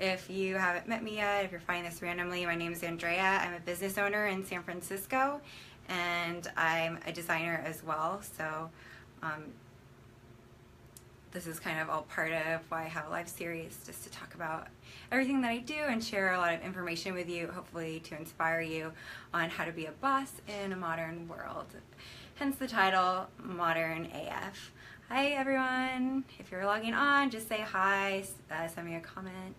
If you haven't met me yet, if you're finding this randomly, my name is Andrea. I'm a business owner in San Francisco, and I'm a designer as well. So this is kind of all part of why I have a live series, just to talk about everything that I do and share a lot of information with you, hopefully to inspire you on how to be a boss in a modern world. Hence the title, Modern AF. Hi everyone. If you're logging on, just say hi, send me a comment.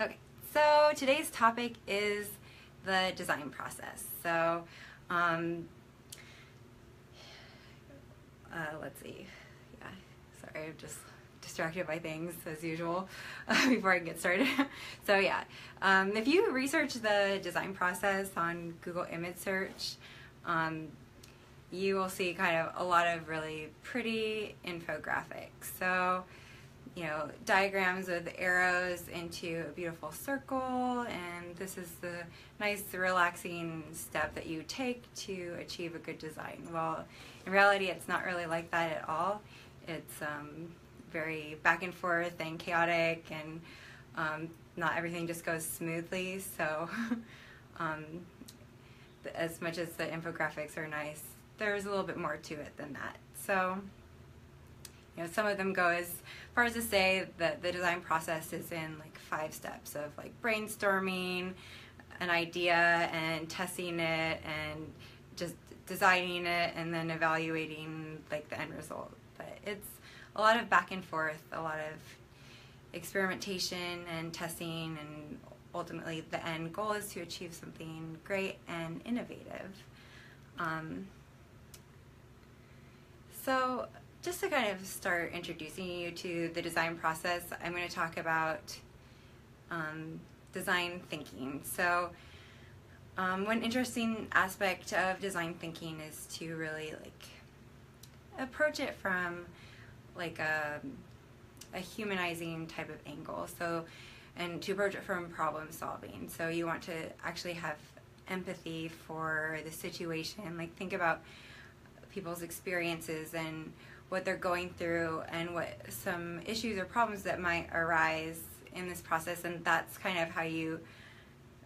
Okay, so today's topic is the design process. So let's see. Sorry, I'm just distracted by things as usual before I get started. So yeah, if you research the design process on Google image search, you will see kind of a lot of really pretty infographics. So, you know, diagrams with arrows into a beautiful circle, and this is the nice relaxing step that you take to achieve a good design. Well, in reality, it's not really like that at all. It's very back and forth and chaotic, and not everything just goes smoothly. So as much as the infographics are nice, there's a little bit more to it than that. So, you know, some of them go as far as to say that the design process is in like 5 steps of like brainstorming an idea and testing it and just designing it and then evaluating like the end result. But it's a lot of back and forth, a lot of experimentation and testing, and ultimately the end goal is to achieve something great and innovative. So just to kind of start introducing you to the design process, I'm going to talk about design thinking. So one interesting aspect of design thinking is to really like approach it from like a humanizing type of angle. So, and to approach it from problem solving. So you want to actually have empathy for the situation. Like think about people's experiences and what they're going through and what some issues or problems that might arise in this process, and that's kind of how you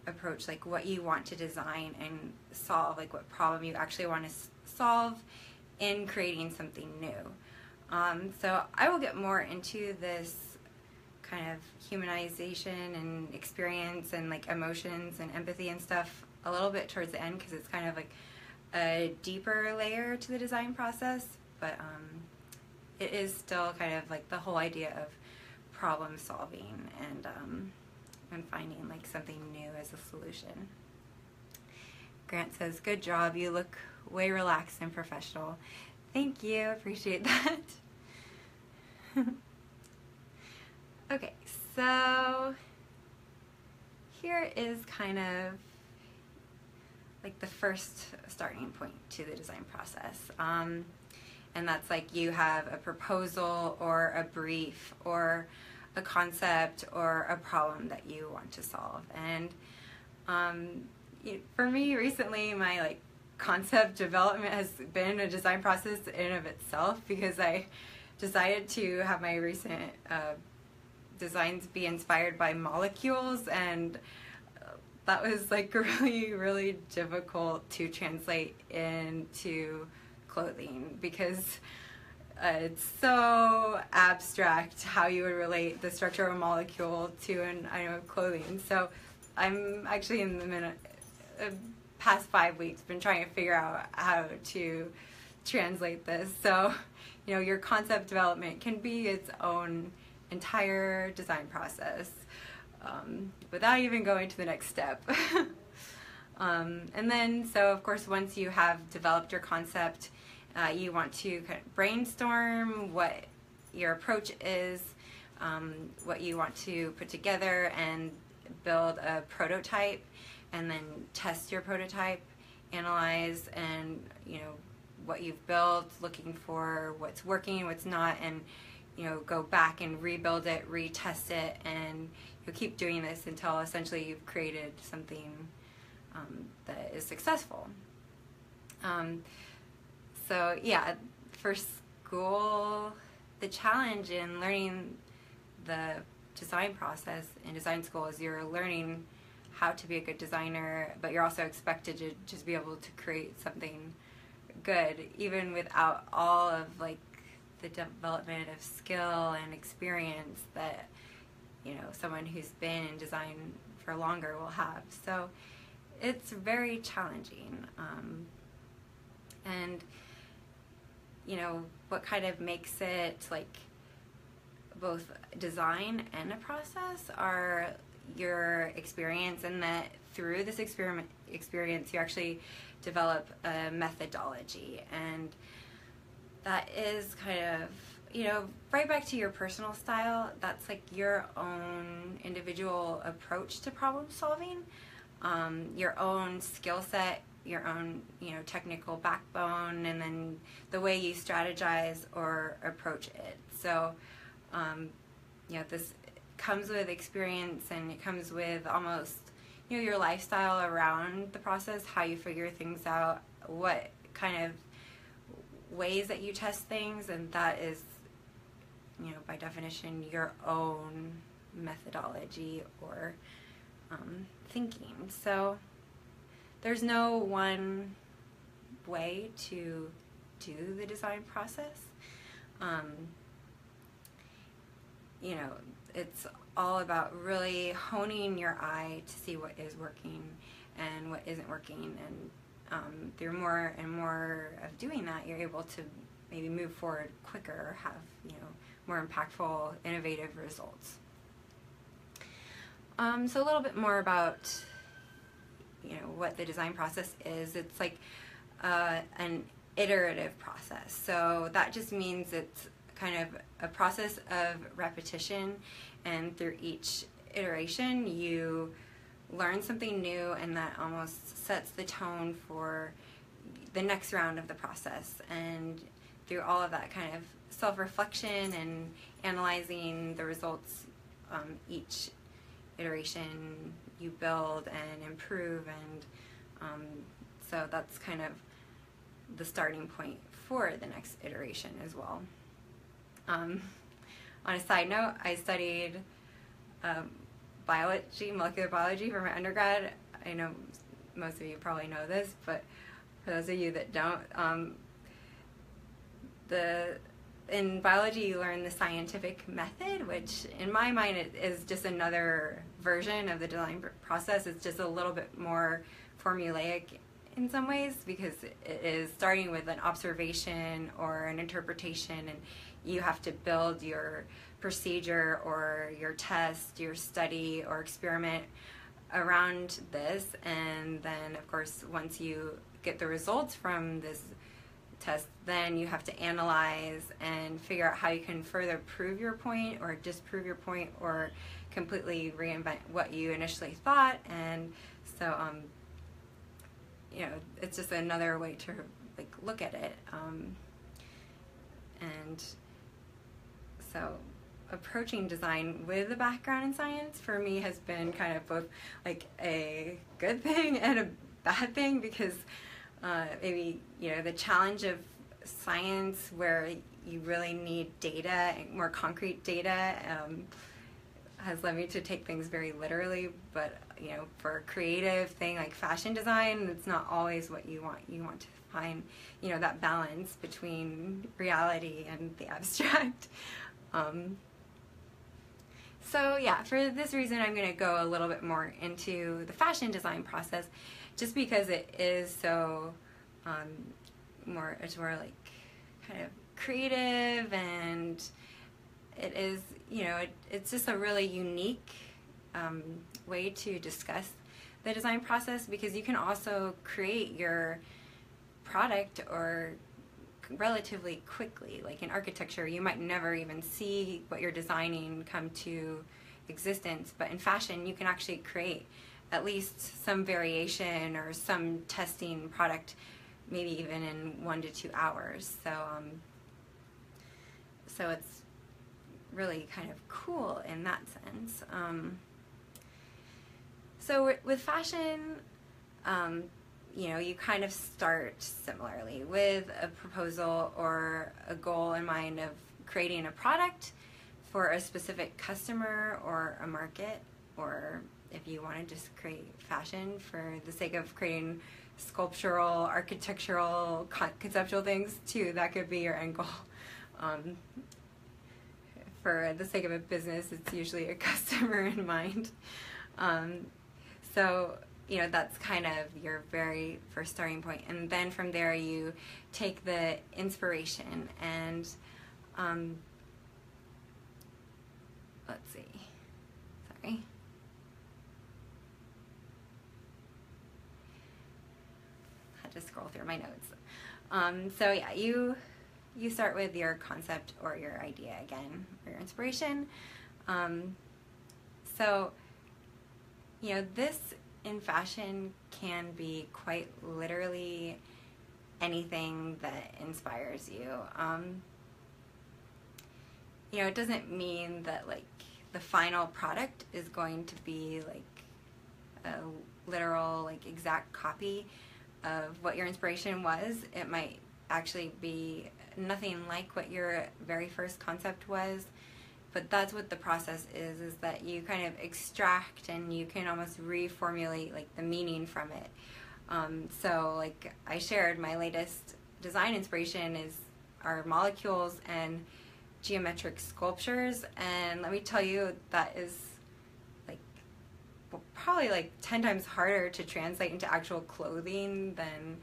approach like what you want to design and solve, like what problem you actually want to solve in creating something new. So I will get more into this kind of humanization and experience and like emotions and empathy and stuff a little bit towards the end, because it's kind of like a deeper layer to the design process, but it is still kind of like the whole idea of problem solving and finding like something new as a solution. Grant says, "Good job, you look way relaxed and professional." Thank you, appreciate that. Okay, so here is kind of like the first starting point to the design process. And that's like you have a proposal or a brief or a concept or a problem that you want to solve. And for me recently, my like concept development has been a design process in and of itself, because I decided to have my recent designs be inspired by molecules, and that was like really difficult to translate into clothing, because it's so abstract how you would relate the structure of a molecule to an item of clothing. So I'm actually in the past 5 weeks been trying to figure out how to translate this. So, you know, your concept development can be its own entire design process without even going to the next step. And then, so of course, once you have developed your concept, you want to kind of brainstorm what your approach is, what you want to put together, and build a prototype, and then test your prototype, analyze, and you know what you've built, looking for what's working, what's not, and you know go back and rebuild it, retest it, and you'll keep doing this until essentially you've created something that is successful. So yeah, for school, the challenge in learning the design process in design school is you're learning how to be a good designer, but you're also expected to just be able to create something good, even without all of like the development of skill and experience that, you know, someone who's been in design for longer will have. So it's very challenging. And, you know, what kind of makes it like both design and a process are your experience, and that through this experience you actually develop a methodology, and that is kind of, you know, right back to your personal style. That's like your own individual approach to problem solving, your own skill set, your own, you know, technical backbone, and then the way you strategize or approach it. So, you know, this comes with experience, and it comes with almost, you know, your lifestyle around the process, how you figure things out, what kind of ways that you test things, and that is, you know, by definition, your own methodology or thinking. So there's no one way to do the design process. You know, it's all about really honing your eye to see what is working and what isn't working, and through more and more of doing that, you're able to maybe move forward quicker or have, you know, more impactful, innovative results. So a little bit more about, you know, what the design process is. It's like an iterative process. So that just means it's kind of a process of repetition, and through each iteration you learn something new, and that almost sets the tone for the next round of the process. And through all of that kind of self-reflection and analyzing the results, each iteration you build and improve, and so that's kind of the starting point for the next iteration as well. On a side note, I studied biology, molecular biology for my undergrad. I know most of you probably know this, but for those of you that don't, in biology you learn the scientific method, which in my mind it is just another version of the design process. It's just a little bit more formulaic in some ways, because it is starting with an observation or an interpretation, and you have to build your procedure or your test, your study or experiment around this. And then of course once you get the results from this test, then you have to analyze and figure out how you can further prove your point or disprove your point or completely reinvent what you initially thought. And so you know, it's just another way to like look at it. And so approaching design with a background in science for me has been kind of both like a good thing and a bad thing, because maybe, you know, the challenge of science where you really need data, more concrete data, has led me to take things very literally. But you know, for a creative thing like fashion design, it's not always what you want. You want to find, you know, that balance between reality and the abstract. So yeah, for this reason I'm going to go a little bit more into the fashion design process, just because it is so it's more like kind of creative, and it is, you know, it's just a really unique way to discuss the design process, because you can also create your product or relatively quickly. Like in architecture, you might never even see what you're designing come to existence, but in fashion you can actually create at least some variation or some testing product, maybe even in 1 to 2 hours. So it's really kind of cool in that sense. So with fashion, you know, you kind of start similarly with a proposal or a goal in mind of creating a product for a specific customer or a market, or if you want to just create fashion for the sake of creating sculptural, architectural, conceptual things too, that could be your end goal. For the sake of a business, it's usually a customer in mind. So, you know, that's kind of your very first starting point. And then from there you take the inspiration and, let's see, sorry. I had to scroll through my notes. So yeah, you start with your concept or your idea again, or your inspiration. So, you know, this in fashion can be quite literally anything that inspires you. You know, it doesn't mean that like the final product is going to be like a literal, like exact copy of what your inspiration was. It might actually be nothing like what your very first concept was, but that's what the process is that you kind of extract and you can almost reformulate like the meaning from it. So like I shared, my latest design inspiration are molecules and geometric sculptures, and let me tell you, that is like probably like 10 times harder to translate into actual clothing than,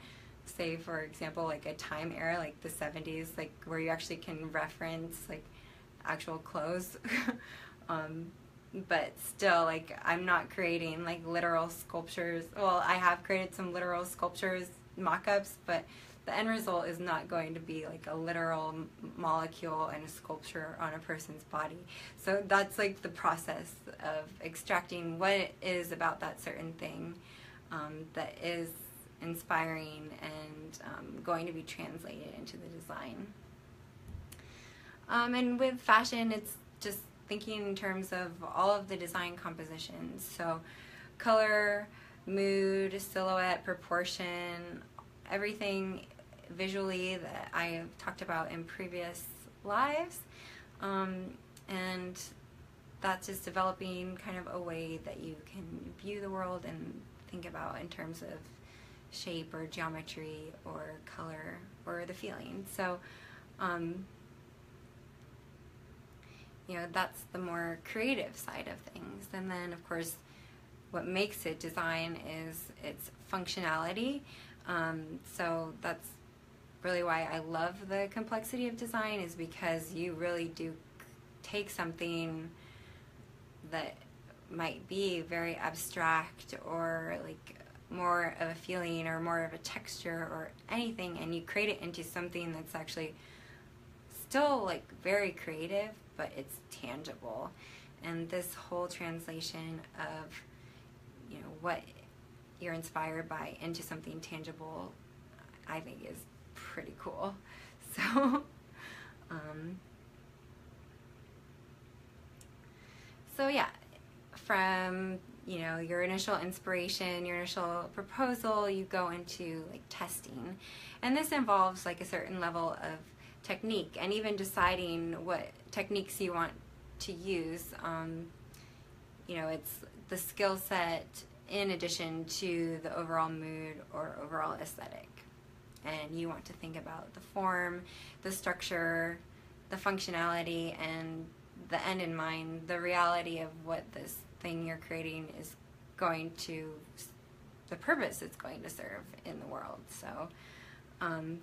say, for example, like a time era like the 70s, like where you actually can reference like actual clothes. But still, like, I'm not creating like literal sculptures. Well, I have created some literal sculptures, mock-ups, but the end result is not going to be like a literal molecule and a sculpture on a person's body. So that's like the process of extracting what it is about that certain thing that is inspiring and going to be translated into the design. And with fashion, it's just thinking in terms of all of the design compositions. So color, mood, silhouette, proportion, everything visually that I have talked about in previous lives. And that's just developing kind of a way that you can view the world and think about in terms of shape or geometry or color or the feeling. So, you know, that's the more creative side of things. And then, of course, what makes it design is its functionality. So that's really why I love the complexity of design, is because you really do take something that might be very abstract or like more of a feeling or more of a texture or anything, and you create it into something that's actually still like very creative, but it's tangible. And this whole translation of, you know, what you're inspired by into something tangible, I think is pretty cool. So yeah, from, you know, your initial inspiration, your initial proposal, you go into like testing, and this involves like a certain level of technique and even deciding what techniques you want to use. You know, it's the skill set in addition to the overall mood or overall aesthetic. And you want to think about the form, the structure, the functionality, and the end in mind, the reality of what this thing you're creating is going to, the purpose it's going to serve in the world. So, and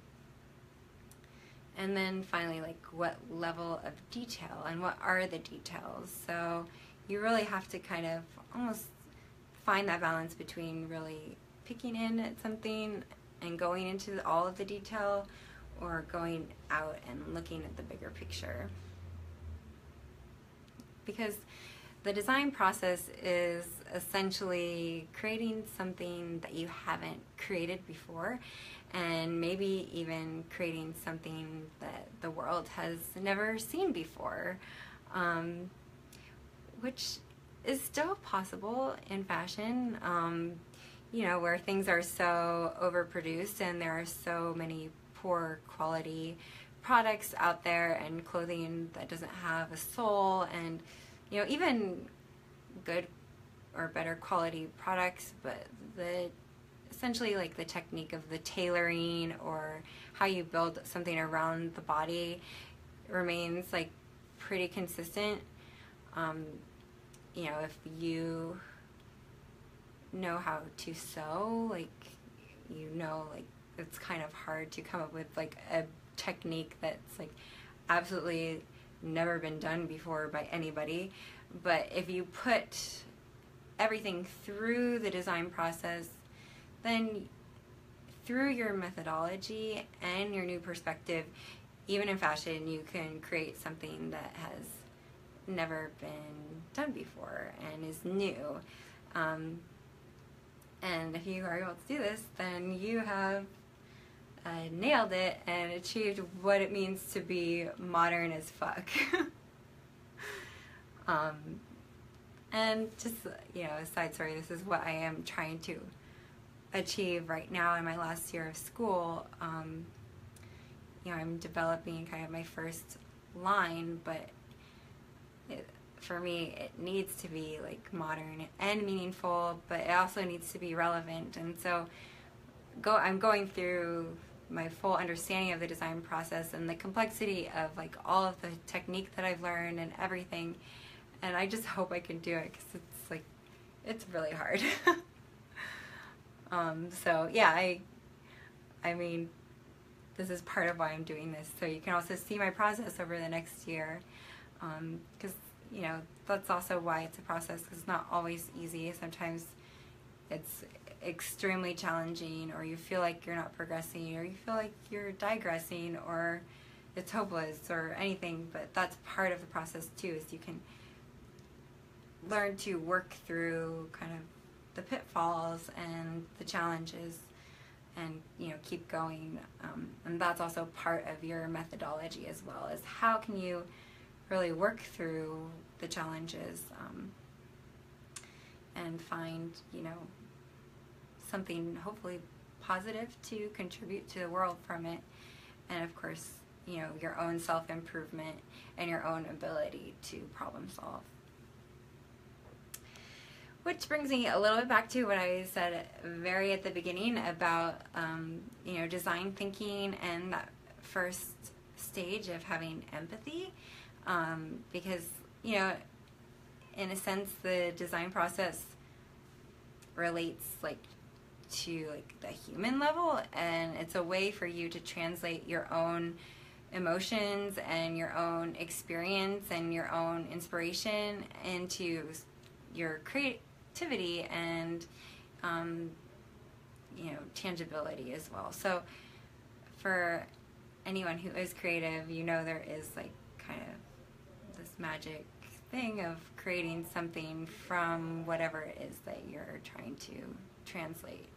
then finally, like, what level of detail and what are the details? So you really have to kind of almost find that balance between really picking in at something and going into all of the detail, or going out and looking at the bigger picture. Because the design process is essentially creating something that you haven't created before, and maybe even creating something that the world has never seen before, which is still possible in fashion. You know, where things are so overproduced and there are so many poor quality products out there and clothing that doesn't have a soul, and even good or better quality products, but essentially like the technique of the tailoring or how you build something around the body remains like pretty consistent. If you know how to sew, like it's kind of hard to come up with like a technique that's like absolutely never been done before by anybody. But if you put everything through the design process, then through your methodology and your new perspective, even in fashion, you can create something that has never been done before and is new. And if you are able to do this, then you have nailed it and achieved what it means to be modern as fuck. And just, a side story, this is what I am trying to achieve right now in my last year of school. I'm developing kind of my first line, but for me, it needs to be like modern and meaningful, but it also needs to be relevant. And so I'm going through my full understanding of the design process and the complexity of like all of the technique that I've learned and everything. And I just hope I can do it, because it's really hard. So yeah, I mean, this is part of why I'm doing this. So you can also see my process over the next year. Because, that's also why it's a process, because it's not always easy. Sometimes it's extremely challenging, or you feel like you're not progressing, or you feel like you're digressing, or it's hopeless, or anything. But that's part of the process too, is you can learn to work through kind of the pitfalls and the challenges and keep going. And that's also part of your methodology as well, is how can you really work through the challenges and find something hopefully positive to contribute to the world from it. And of course, your own self-improvement and your own ability to problem solve. Which brings me a little bit back to what I said very at the beginning about, design thinking and that first stage of having empathy. Because, in a sense, the design process relates to the human level, and it's a way for you to translate your own emotions and your own experience and your own inspiration into your creativity and tangibility as well. So for anyone who is creative, there is kind of this magic thing of creating something from whatever it is that you're trying to translate.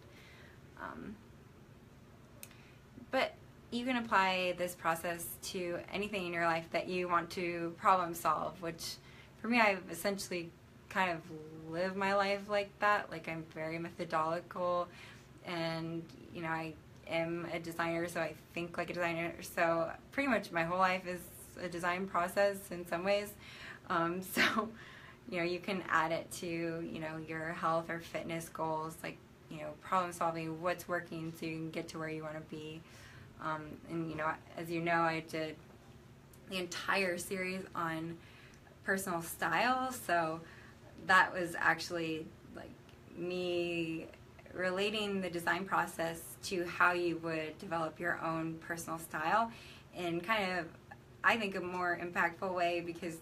But you can apply this process to anything in your life that you want to problem solve, which for me, I've essentially kind of lived my life like that. I'm very methodical, and I am a designer, so I think like a designer. So pretty much my whole life is a design process in some ways. So you can add it to your health or fitness goals, problem solving, what's working so you can get to where you want to be. And as I did the entire series on personal style, so that was actually me relating the design process to how you would develop your own personal style in kind of, I think, a more impactful way, because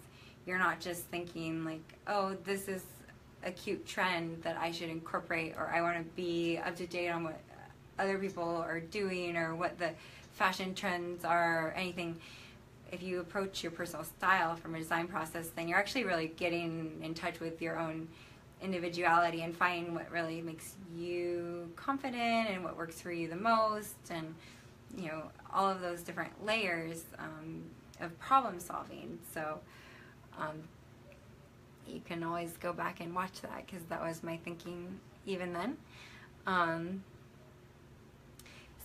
you're not just thinking oh, this is a cute trend that I should incorporate, or I want to be up to date on what other people are doing or what the fashion trends are or anything. If you approach your personal style from a design process, then you're actually really getting in touch with your own individuality and finding what really makes you confident and what works for you the most, and all of those different layers of problem solving. So you can always go back and watch that, because that was my thinking even then.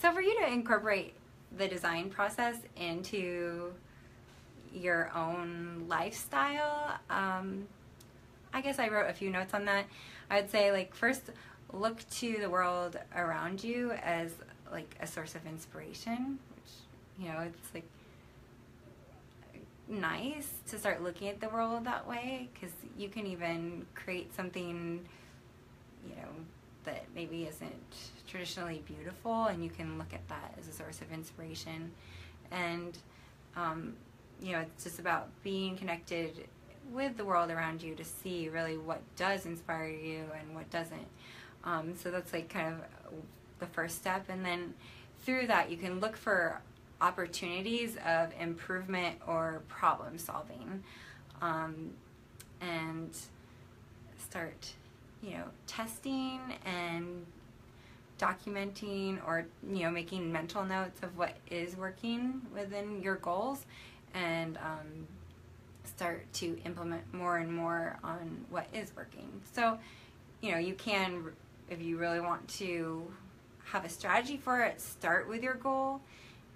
So for you to incorporate the design process into your own lifestyle, I guess I wrote a few notes on that. I'd say, like, first, look to the world around you as like a source of inspiration, which, you know, it's like nice to start looking at the world that way, because you can even create something, you know, that maybe isn't traditionally beautiful, and you can look at that as a source of inspiration. And you know, it's just about being connected with the world around you to see really what does inspire you and what doesn't. So that's like kind of the first step, and then through that you can look for opportunities of improvement or problem solving, and start, you know, testing and documenting, or, you know, making mental notes of what is working within your goals, and start to implement more and more on what is working. So, you know, you can, if you really want to have a strategy for it, start with your goal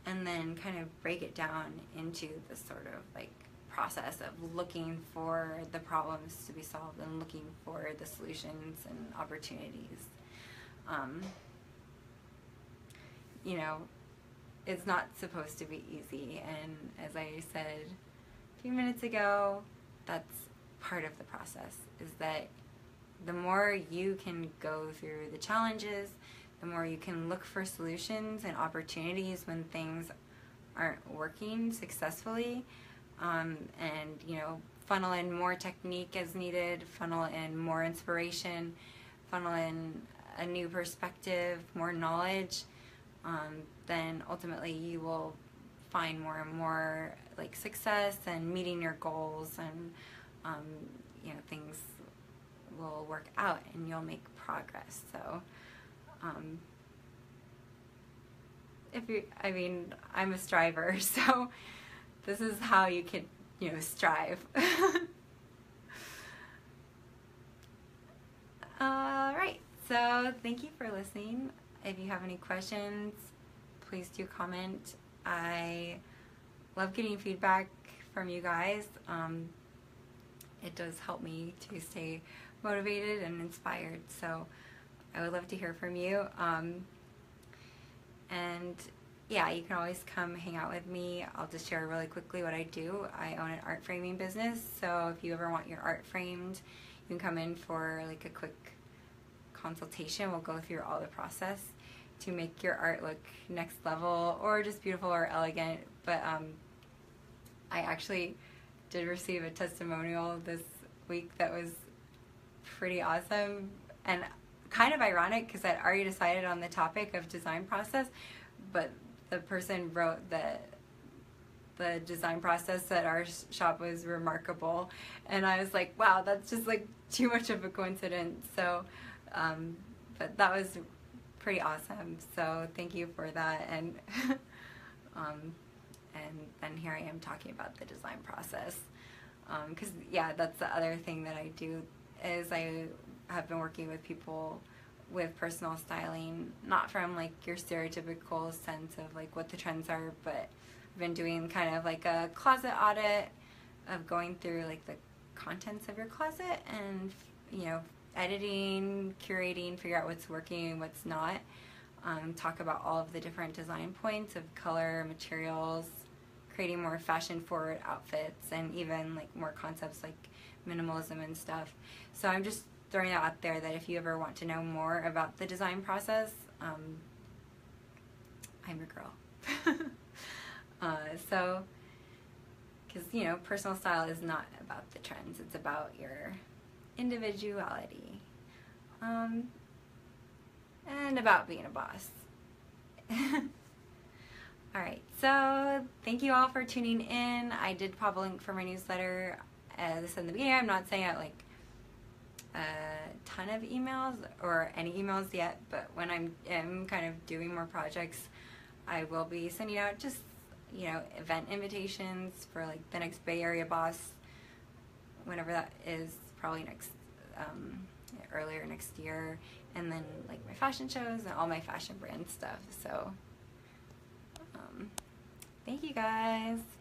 and then kind of break it down into the sort of like process of looking for the problems to be solved and looking for the solutions and opportunities. You know, it's not supposed to be easy, and as I said a few minutes ago, that's part of the process, is that the more you can go through the challenges, the more you can look for solutions and opportunities when things aren't working successfully, and, you know, funnel in more technique as needed, funnel in more inspiration, funnel in a new perspective, more knowledge, then ultimately you will find more and more like success and meeting your goals, and you know, things will work out and you'll make progress. So I mean, I'm a striver, so this is how you can, you know, strive. All right, so thank you for listening. If you have any questions, please do comment. I love getting feedback from you guys. It does help me to stay motivated and inspired, so I would love to hear from you. And yeah, you can always come hang out with me. I'll just share really quickly what I do. I own an art framing business, so if you ever want your art framed, you can come in for like a quick consultation. We'll go through all the process to make your art look next level, or just beautiful or elegant. But I actually did receive a testimonial this week that was pretty awesome, and kind of ironic because I'd already decided on the topic of design process, but the person wrote that the design process at our shop was remarkable, and I was like, wow, that's just like too much of a coincidence. So but that was pretty awesome, so thank you for that. And and then here I am talking about the design process, because yeah, that's the other thing that I do, is I have been working with people with personal styling, not from like your stereotypical sense of like what the trends are, but I've been doing kind of like a closet audit of going through like the contents of your closet and, you know, editing, curating, figure out what's working and what's not, talk about all of the different design points of color, materials, creating more fashion forward outfits, and even like more concepts like minimalism and stuff. So I'm just throwing that out there, that if you ever want to know more about the design process, I'm your girl. So, because, you know, personal style is not about the trends, it's about your individuality, and about being a boss. Alright, so thank you all for tuning in. I did pop a link for my newsletter. As I said in the beginning, I'm not saying out like a ton of emails or any emails yet, but when I'm kind of doing more projects, I will be sending out just, you know, event invitations for like the next Bay Area Boss, whenever that is, probably next earlier next year, and then like my fashion shows and all my fashion brand stuff. So Thank you guys.